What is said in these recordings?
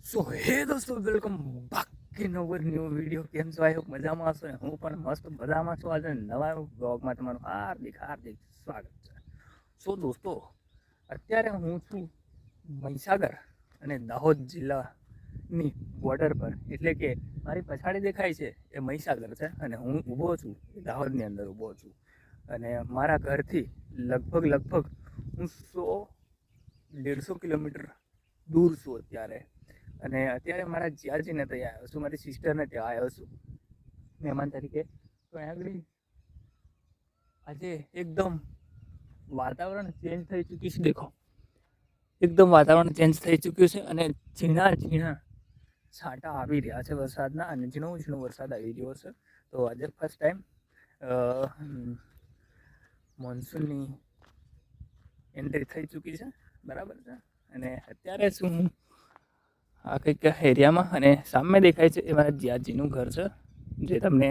સો હે દોસ્તો welcome back in our new video. કેમ છો? આઈ હોપ મજામાં હશો ને હું પણ મસ્ત મજામાં છું. આજે નવા બ્લોગમાં તમારું હાર્દિક હાર્દિક સ્વાગત છે. સો દોસ્તો અત્યારે હું છું મહીસાગર અને દાહોદ જિલ્લાની બોર્ડર પર, એટલે કે મારી પછાડી દેખાય છે એ મહીસાગર છે અને હું ઊભો છું દાહોદની અંદર ઊભો છું. અને મારા ઘરથી લગભગ હું 100-150 કિલોમીટર દૂર છું અત્યારે. અને અત્યારે મારા જીયાજીને ત્યાં આવ્યો છું, મારી સિસ્ટરને ત્યાં આવ્યો છું મહેમાન તરીકે. તો અહીંયા આગળ આજે એકદમ વાતાવરણ ચેન્જ થઈ ચૂક્યું છે. દેખો, એકદમ વાતાવરણ ચેન્જ થઈ ચૂક્યું છે અને ઝીણા ઝીણા છાંટા આવી રહ્યા છે વરસાદના, અને ઝીણો વરસાદ આવી રહ્યો છે. તો આજે ફર્સ્ટ ટાઈમ મોન્સૂનની એન્ટ્રી થઈ ચૂકી છે, બરાબર છે. અને અત્યારે શું આ કંઈક એરિયામાં, અને સામે દેખાય છે એ મારા જીયાજીનું ઘર છે, જે તમને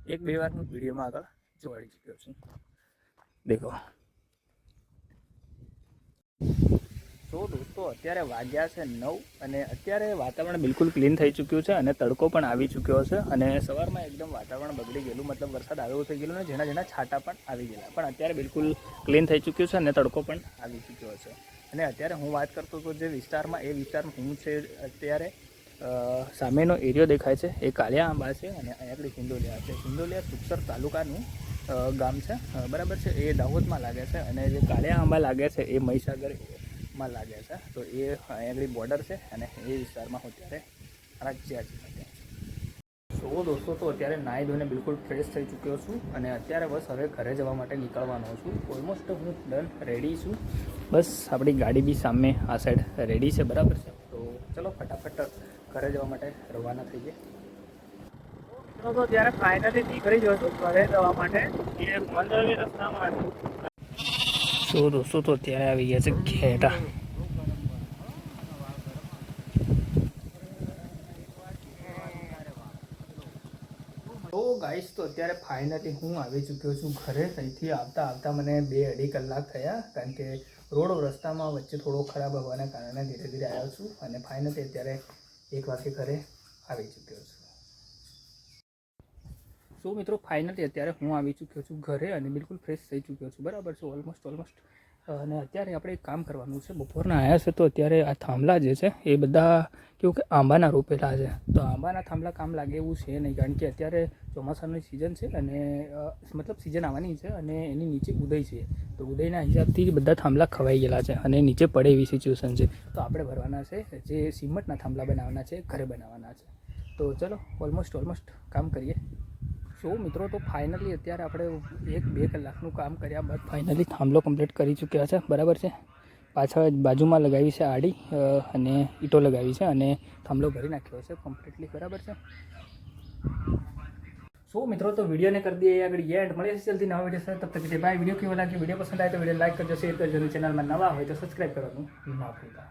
1-2 વાર હું વિડીયોમાં આગળ જોડી ચૂક્યો છું. દેખો. તો દોસ્તો અત્યારે વાગ્યા છે 9 અને અત્યારે વાતાવરણ બિલકુલ ક્લીન થઈ ચૂક્યું છે અને તડકો પણ આવી ચૂક્યો છે. અને સવારમાં એકદમ વાતાવરણ બગડી ગયેલું, મતલબ વરસાદ આવ્યો થઈ ગયેલો ને ઝીણા છાંટા પણ આવી ગયેલા, પણ અત્યારે બિલકુલ ક્લીન થઈ ચૂક્યું છે અને તડકો પણ આવી ચૂક્યો છે. અને અત્યારે હું વાત કરતો હતો જે વિસ્તારમાં, એ વિસ્તારમાં હું છે અત્યારે સામેનો એરિયો દેખાય છે એ કાળિયા આંબા છે, અને અહીંયા આગળ સિંદોલિયા છે. સિંદોલિયા સુખસર તાલુકાનું ગામ છે, બરાબર છે. એ દાહોદમાં લાગે છે, અને જે કાળિયા આંબા લાગે છે એ મહીસાગરમાં લાગે છે. તો એ અહીંયા આગળ બોર્ડર છે, અને એ વિસ્તારમાં હું અત્યારે રાજ્ય છે. તો દોસ્તો તો અત્યારે નાહી ધોઈને બિલકુલ ફ્રેશ થઈ ચૂક્યો છું, અને અત્યારે બસ હવે ઘરે જવા માટે નીકળવાનો છું. ઓલમોસ્ટ હું ડન રેડી છું. બસ આપણી ગાડી બી સામે આ સાઈડ રેડી છે, બરાબર છે. તો ચલો ફટાફટ ઘરે જવા માટે રવાના થઈ જાય. તો ત્યારે ફાઇનલી નીકળી ગયો છું ઘરે જવા માટે. એ 15 રસ્તામાં તો દોસ્તો તો અત્યારે આવી ગયા છે ખેડા. તો ગાઈસ તો અત્યારે ફાઇનલી હું આવી ચૂક્યો છું ઘરે. અહીંથી આવતા મને 2-2.5 કલાક થયા, કારણ કે રોડ રસ્તામાં વચ્ચે થોડો ખરાબ હોવાના કારણે ધીરે ધીરે આવ્યો છું. અને ફાઇનલી અત્યારે 1 વાગે ઘરે આવી ચૂક્યો છું. સો મિત્રો ફાઇનલી અત્યારે હું આવી ચૂક્યો છું ઘરે, અને બિલકુલ ફ્રેશ થઈ ચૂક્યો છું, બરાબર છે. ઓલમોસ્ટ. અને અત્યારે આપણે એક કામ કરવાનું છે. બપોરના આવ્યા છે તો અત્યારે આ થાંભલા જે છે એ બધા કેવું કે આંબાના રોપેલા છે. તો આંબાના થાંભલા કામ લાગે એવું છે નહીં, કારણ કે અત્યારે ચોમાસાની સિઝન છે, અને મતલબ સિઝન આવવાની છે, અને એની નીચે ઉદય છે. તો ઉદયના હિસાબથી બધા થાંભલા ખવાઈ ગયેલા છે અને નીચે પડે એવી સિચ્યુએશન છે. તો આપણે ભરવાના છે, જે સિમેન્ટના થાંભલા બનાવવાના છે, ઘરે બનાવવાના છે. તો ચલો ઓલમોસ્ટ કામ કરીએ. સો મિત્રો તો ફાઇનલી અત્યારે આપણે 1-2 કલાકનું કામ કર્યા બાદ ફાઇનલી થાંભલો કમ્પ્લીટ કરી ચૂક્યા છે, બરાબર છે. પાછળ બાજુમાં લગાવી છે આડી, અને ઈંટો લગાવી છે, અને થાંભલો ભરી નાખ્યો છે કમ્પ્લીટલી, બરાબર છે. સો મિત્રો તો વિડીયોને કરી દઈએ આગળ એન્ડ. મળીએ જલ્દી નવા વિડીયો સાથે. તબ તક બાય. વિડીયો કેવો લાગે, વિડીયો પસંદ આવે તો વિડીયો લાઈક કરજો, શેર કરજો, અને ચેનલમાં નવા હોય તો સબસ્ક્રાઈબ કરવાનું ના ભૂલતા.